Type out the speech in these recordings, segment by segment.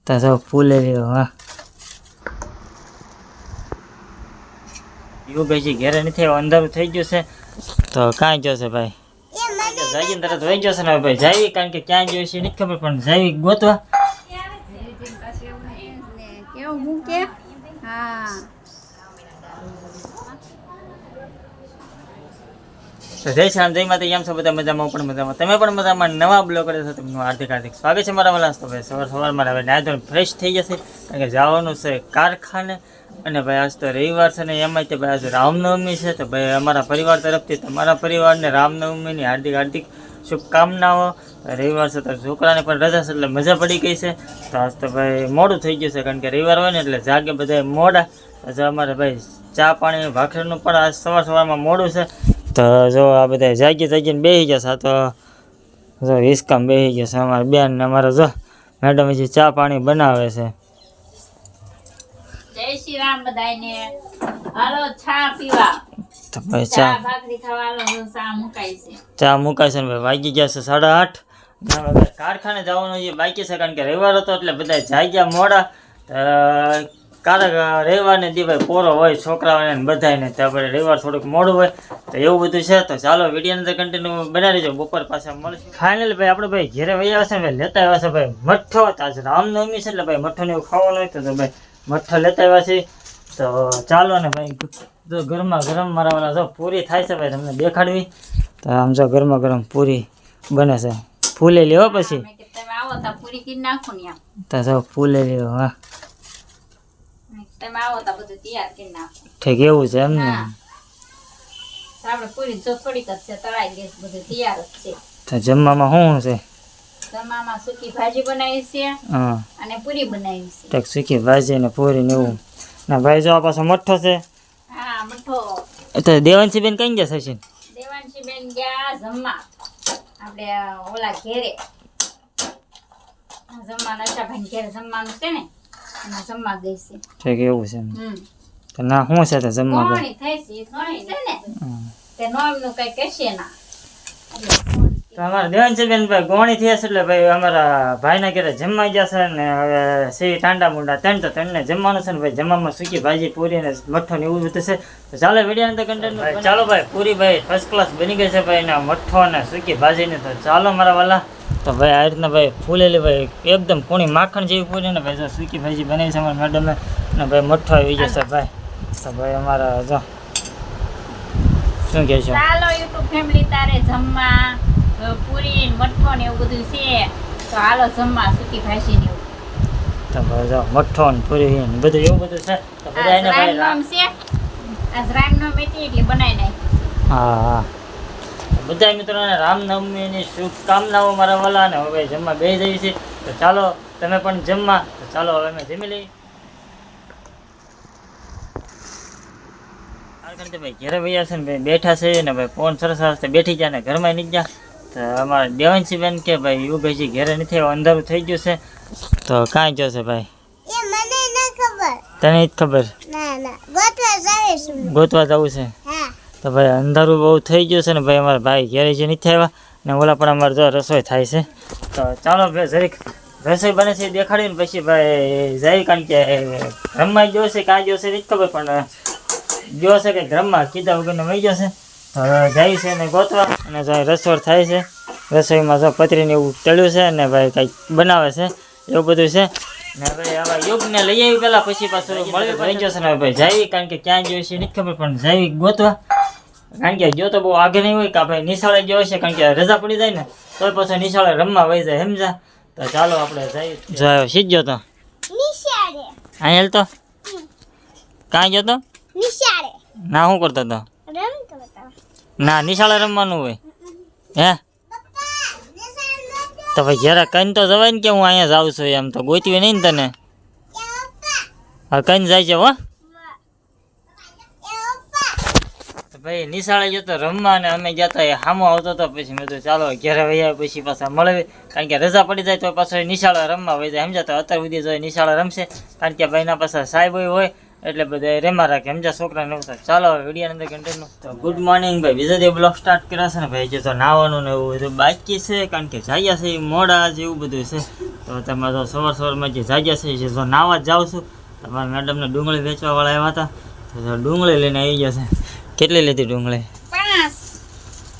તા જો ફૂલે રહ્યો હા યુગજી ઘેરે નથી આવ્યો, અંધારું થઈ ગયું છે તો કાંઈ જશે ભાઈ જાગીને તરત વહી જશે ને ભાઈ જાવી, કારણ કે ક્યાં જોઈ છે નથી ખબર પણ જાવી ગોતવા. કેવું મૂકે હા તો જય શ્યામ જય માતા, એમ છો બધા મજામાં? પણ મજામાં, તમે પણ મજામાં. નવા બ્લોગ કરે છે તમને હાર્દિક હાર્દિક સ્વાગત છે મારા વાલા. તો ભાઈ સવારમાં હવે નાઈ ધોઈને ફ્રેશ થઈ જશે, કારણ કે જવાનું છે કારખાને. અને ભાઈ આજ તો રવિવાર છે ને એમાં તે ભાઈ આજે રામનવમી છે, તો ભાઈ અમારા પરિવાર તરફથી તમારા પરિવારને રામનવમીની હાર્દિક હાર્દિક શુભકામનાઓ. રવિવાર છે તો છોકરાને પણ રજા છે એટલે મજા પડી ગઈ છે. તો આજ તો ભાઈ મોડું થઈ ગયું છે, કારણ કે રવિવાર હોય ને એટલે જાગે બધા મોડા. આજે અમારે ભાઈ ચા પાણી ભાખરીનું પણ આજ સવારમાં મોડું છે. તો જો આ બધા જાગીને બેસી જશે. તો જો હિસકામ બેસી જશે અમારા બેન ને અમારા જો મેડમ હજી ચા પાણી બનાવે છે. જય શ્રી રામ બધાયને. હાલો ચા પીવા. તો ભાઈ ચા ભાખરી ખાવા હાલો, ચા મુકાઈ છે. ચા મુકાય છે ને ભાઈ વાગી ગયા છે 8:30. કારખાને જવાનું જે બાકી છે, કારણ કે રવિવાર હતો એટલે બધા જાગ્યા મોડા. રવિવારને દી ભાઈ પોરો હોય છોકરાઓને બધાને, ત્યાં આપણે રવિવાર થોડુંક મોડું હોય તો એવું બધું છે. તો ચાલો વિડીયોની અંદર કન્ટિન્યુ બનાવી દેજો, બપોર પાછા મળશે. ફાઇનલ ભાઈ આપણે ભાઈ ઘેરે વહી આવશે ને લેતા આવ્યા છે ભાઈ મઠ્ઠો. આજે રામનવમી છે એટલે ભાઈ મઠ્ઠો ને એવું ખાવાનું હોય તો ભાઈ મઠ્ઠો લેતા આવ્યા છે. તો ચાલો ને ભાઈ જો ગરમા ગરમ મારા વાળા જો પૂરી થાય છે ભાઈ તમને દેખાડવી. તો આમ જો ગરમા ગરમ પૂરી બને છે, ફૂલે લેવો પછી તમે આવો તો પૂરી કરી નાખો ને. તો જો ફૂલે લેવો હા, તમે આવો તો બધું તૈયાર કરી નાખો. ઠીક એવું છે એમ ને. આપણે પૂરી જો થોડીક જ છે, તળાઈ ગેસ બધું તૈયાર જ છે. તો જમવામાં શું છે? જમવામાં સૂકી ભાજી બનાવી છે હા અને પૂરી બનાવી છે. ઠીક સૂકી ભાજી ને પૂરી ને એવું. ના ભાઈ જો આ પાછો મઠ્ઠો છે. હા મઠો. તો દેવાંશી બેન કઈ ગયા છે? દેવાંશી બેન ગયા જમવા આપણે ઓલા ઘેરે જમવા. નશાભાઈ ઘેરે જમવાનું છે ને અને જમવા ગઈ છે. ઠીક એવું છે. તો ના શું છે તો જમવા કોણી થઈ છે કોણી છે ને તે નોમનું કઈ કહેશે ના. તો અમારા દેવાંશી બેન ભાઈ ગોણી થયા છે એટલે ભાઈ અમારા ભાઈના ઘરે જમવા ગયા છે ને હવે સીવી ટાંડા મુંડા તો ત્રણને જમવાનું છે ને ભાઈ. જમવામાં સૂકી ભાજી પૂરી ને મઠ્ઠો ને એવું બધું છે. તો ચાલો વિડીયો અંદર કન્ટેન્ટ ચાલો ભાઈ. પૂરી ભાઈ ફર્સ્ટ ક્લાસ બની ગઈ છે ભાઈ, ને મઠ્ઠો ને સૂકી ભાજી ને. તો ચાલો મારા વાલા. તો ભાઈ આ રીતના ભાઈ ફૂલેલી ભાઈ એકદમ કુણી માખણ જેવી પૂરી ને ભાઈ જો સૂકી ભાજી બનાવી છે અમારા મેડમે ને ભાઈ મઠ્ઠો આવી જશે ભાઈ. તો ભાઈ અમારા જો શું કહે છે? ચાલો યુટ્યુબ ફેમિલી તારે જમવા પૂરી મઠ્ઠો ને એવું બધું છે. તો હાલો જમવા સૂકી ભાજી ને એવું. તો ભાઈ જો મઠ્ઠો ને પૂરી ને બધું એવું બધું છે. તો બધા એને ભાઈ આજ રામનવમી હતી એટલે બનાવી નાખ્યું. હા હા બધા મિત્રોને રામનવમીની શુભકામનાઓ મારા વાલા. ને હવે જમવા બે જઈએ છીએ. તો ચાલો તમે પણ જમવા. તો ચાલો હવે અમે જમી લઈએ. ભાઈ ઘરે વૈયા છે ને ભાઈ બેઠા છે ને ભાઈ ફોન સરસ સરસ બેઠી ગયા ને ઘરમાં નહીં ગયા. તો અમારા દેવાંશી બેન કે ભાઈ યુગજી ઘરે નથી આવ્યો, અંધારું થઈ ગયું છે તો કાંઈ જશે ભાઈ? તને જ ખબર? ગોતવા જવું છે. તો ભાઈ અંધારું બહુ થઈ ગયું છે ને ભાઈ અમારા ભાઈ ઘેરે જે નથી આવ્યા ને ઓલા પણ અમારે જો રસોઈ થાય છે. તો ચાલો ભાઈ જરીક રસોઈ બને છે દેખાડીને પછી ભાઈ જાય, કારણ કે રમવા ગયો છે કાં ગયો છે નથી ખબર પણ ગયો છે કે ઘરમાં કીધા વગરનો વહી જશે. તો જાય છે ને ગોતવા અને રસોઈ થાય છે. રસોઈમાં જો પતરીને એવું તળ્યું છે ને ભાઈ કંઈક બનાવે છે એવું બધું છે ને ભાઈ આવા યુગને લઈ આવી પેલા પછી પાછું મળવી વહી જશે ને ભાઈ જાય, કારણ કે ક્યાં ગયો છે નથી ખબર પણ જાય ગોતવા. કારણ કે જો તો બહુ આગે નહીં હોય કે આપણે નિશાળે ગયો છે, કારણ કે રજા પડી જાય ને તો પછી નિશાળે રમવા વહી જાય સમજા. તો ચાલો આપણે જઈએ. જો સીધો તો અહીંયા તો કાં ગયો તો ના શું કરતો હતો? ના નિશાળે રમવાનું હોય હે? તો ભાઈ જરા કઈ તો જવાય ને કે હું અહીંયા જાઉં છું એમ તો ગોતવી નહીં ને તને. હા કઈ જાય છે હો? ભાઈ નિશાળે જતો રમવા ને અમે ગયા હતા સામો આવતો હતો પછી મેં તો ચાલો ઘરે વહી પછી પાછા મળે, કારણ કે રજા પડી જાય તો પાછો નિશાળે રમવા વહી જાય સમજાતો. અત્યાર સુધી જો નિશાળે રમશે, કારણ કે ભાઈના પાછા સાહેબ હોય એટલે બધા રેમાં રાખે સમજા છોકરા ને. ચાલો વિડીયો અંદર કન્ટિન્યુ. તો ગુડ મોર્નિંગ ભાઈ, બીજા દિવસ બ્લોગ સ્ટાર્ટ કર્યા છે ને ભાઈ. જે તો નાવાનું ને એવું બધું બાકી છે, કારણ કે જાગ્યા છે એ મોડા જેવું બધું છે. તો તમે તો સવારમાં જે જાગ્યા છે જે તો નાવા જ જાઉં છું. તમારા મેડમને ડુંગળી વેચવાવાળા આવ્યા હતા, તો ડુંગળી લઈને આવી ગયા છે. કેટલી લીધી ડુંગળી?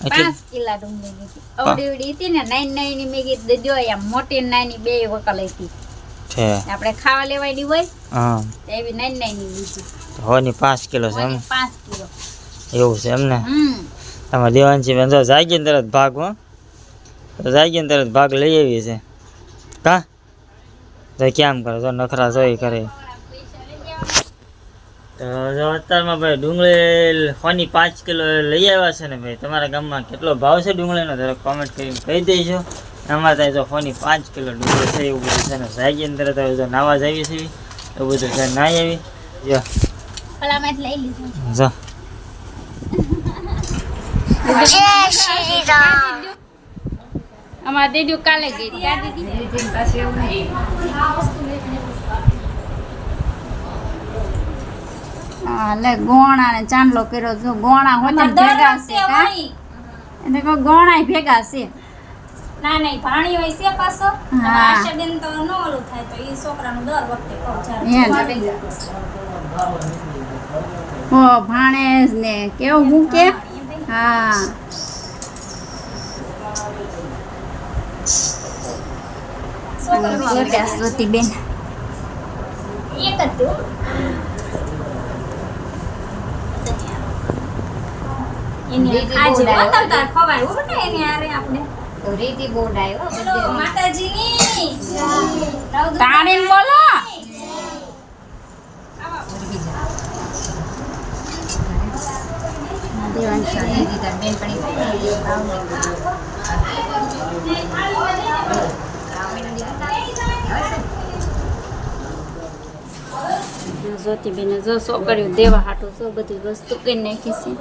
5 કિલા ડુંગળી લીધી. અવડી હતી ને 9 ની મેં કીધું જો એમ મોટી નાની બે વકલ હતી છે, આપણે ખાવા લેવાની હોય. હા, એવી 9 ની લીધી. હોની 5 કિલો છે એમ? 5 કિલો એવું છે એમને? તમારે દેવાંશી બેન જો જાગીને તરત ભાગ, હો તો જાગીને તરત ભાગ લઈ આવી છે. કા તો કેમ કરે, જો નખરા જોઈ કરે. તો જો અત્યારમાં ભાઈ ડુંગળી હોની 5 કિલો લઈ આવ્યા છે ને ભાઈ. તમારા ગામમાં કેટલો ભાવ છે ડુંગળીનો જરાક કોમેન્ટ કરીને કહી દેજો. અમારે ત્યાં જો હોની 5 કિલો ડુંગળી છે એવું બધું છે ને. જાગીને તરત હવે જો નાવા જ આવી છે એવું બધું છે, નાઈ આવી જો કલામાં લઈ લીધું. જો અમાર દીદી કાલે ગઈ ત્યાં દીદી પાસે એવું નહીં. હા લે ગોણા ને ચાંદલો કર્યો. જો ગોણા હોય ને ભેગા છે કા એટલે કો ગોણા ભેગા છે. ના નહીં ભાણી હોય છે પાછો. હા. આશાબેન તો ન ઓલું થાય તો ઈ છોકરાનું દર વખતે કહું હો ભાણેજ ને કેવું હું કે હા શ્રુતિ બેન એક જ તું એની આજે બતાવતા ખવાય હો ને એની આરે આપણે રીતિ બોર્ડ આવ્યો ચલો માતાજીની તાણીને બોલો. જ્યોતિબેને જો છોકરીઓ દેવા હાટું જો બધી વસ્તુ કરી નાખી છે.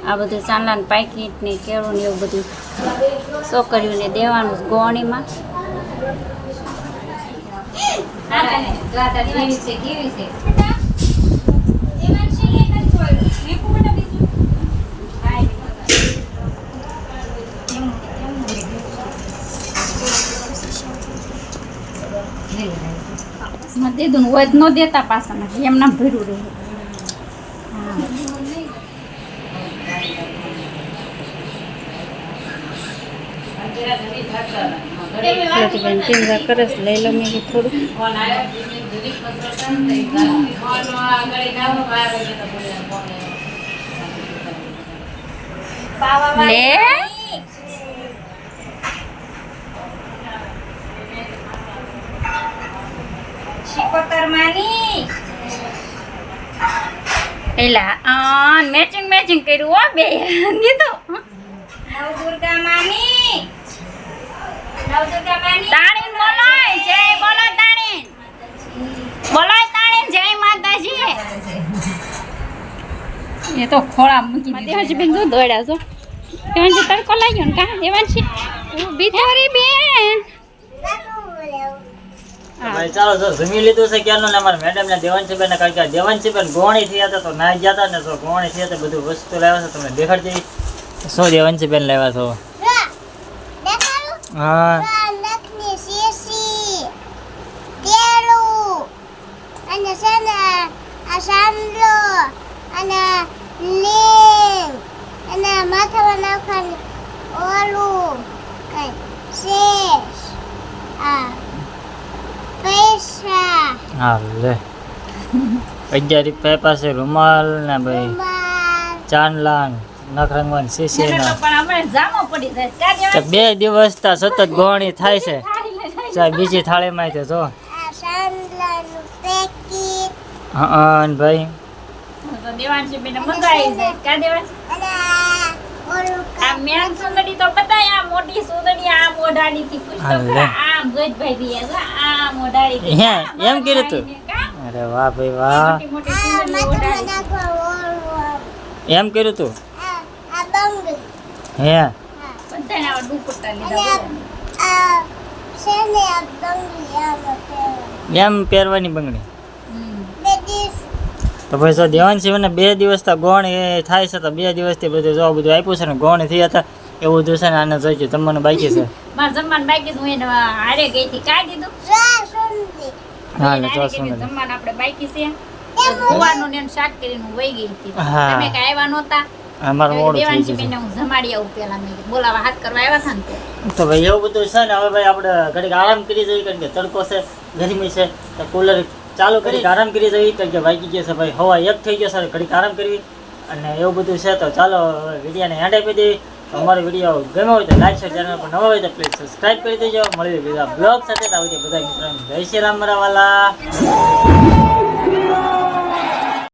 આ બધું ચાંદલા ને પાકીટ ને કેળું ને એવું બધું છોકરીઓને દેવાનું ગોણીમાં. દીધું ને હોય ન દેતા પાછા નથી એમના ભર્યું રહે. પિંજા કરે છે લઈ લો મેં થોડું. લે શિકોતરમાની એલા મેચિંગ કર્યું હો બે દીધું. નવદુર્ગા માની તાણીન બોલો જય બોલો તાણીન બોલો તાણીન જય માતાજી. એ તો ખોળા મૂકી દીધું. દેવાંશી બેન જો દોડ્યા છો. દેવાંશી તડકો લાગ્યો ને કા દેવાંશી ઊભી થારી બેન. ભાઈ ચાલો જો જમી લીધું છે ક્યારનું ને. અમારા મેડમ ને દેવાંશી બેન કારણ કે દેવાંશી બેન ગોણી થયા હતા તો ના ગયા હતા ને. તો ગોણી થયા હતા બધું વસ્તુ લાવ્યા છે તમને દેખાડ દેવી. શું દેવાંશી બેન લાવ્યા છો? હા માથામાં નાખવાનું ઓલું કઈ શેષ પૈસા હા લે 11 રૂપિયા પાસે રૂમાલ ને ભાઈ ચાંદલા નખરંગવાન શીશી ને પણ અમે જામો પડી જાય કા 2 દિવસ તા સતત ગોણી થાય છે. ચાલ બીજી થાળીમાં તો જો સાંદલાનું પેકેટ હા ભાઈ તો દેવાંશી બેન મજા આવી જાય કા દેવાંશી. અને ઓલું આ મેન સુંદરી તો બતાય આ મોટી સુંદરી આ મોઢાડી થી પૂછતો આ ગોજભાઈ ભી આ મોઢાડી થી હે એમ કર્યું તું? અરે વાહ ભાઈ વાહ, મોટી મોટી સુંદરી માથામાં ઓઢાડી. નાખવા ઓલું એમ કર્યું તું? આ બંગડી હે બધાને આ દુપટ્ટા અને લીધા આ શેને આ બંગડી આમાં પહેરવાનું. એમ પહેરવાની બંગડી? બે દિવસ તો ભાઈ જો દેવાંશી મને 2 દિવસ તો ગોણ એ થાય છે તો 2 દિવસથી બધું જો બધું આપ્યું છે ને ગોણ થયા હતા એવું બધું છે ને આને જોઈશું જમવાનું બાકી છે મારે જમવાનું બાકી છે, હું એને હારે ગઈ હતી કાઢી દીધું. જાસુંદી હા એને એટલે હારે જો ગઈ હતી, સુંદર જમવાનું આપણે બાકી છે. ગોવાનું ને એનું શાક કરીને હું વહી ગઈ હતી. હા. તમે કાંઈ આવ્યા નહોતા. અમારું મોડું થઈ દેવાંશી ગયું બેનને હું જમાડી આવું પહેલા, મેં કીધું બોલાવા હાથ કરવા આવ્યા હતા ને તે. છે તો ભાઈ એવું બધું છે ને હવે ભાઈ આપણે ઘડીક આરામ કરી જોઈએ કારણ કે તડકો છે ગરમી છે તો કુલર ચાલુ કરી આરામ કરી જોઈએ કારણ કે વાગી ગયો છે ભાઈ હવા 1 થઈ ગયો છે ઘડીક આરામ કરવી અને એવું બધું છે તો ચાલો વિડીયોને હેન્ડ આપી દઈએ તો અમારો વિડીયો ગમ્યો હોય તો લાઈક શેર ચેનલ પર નવા હોય તો પ્લીઝ સબસ્ક્રાઇબ કરી દેજો. મળીએ બીજા બ્લોગ સાથે તો આવજો બધા મિત્રોને જય શ્રી રામ મારા વાલા.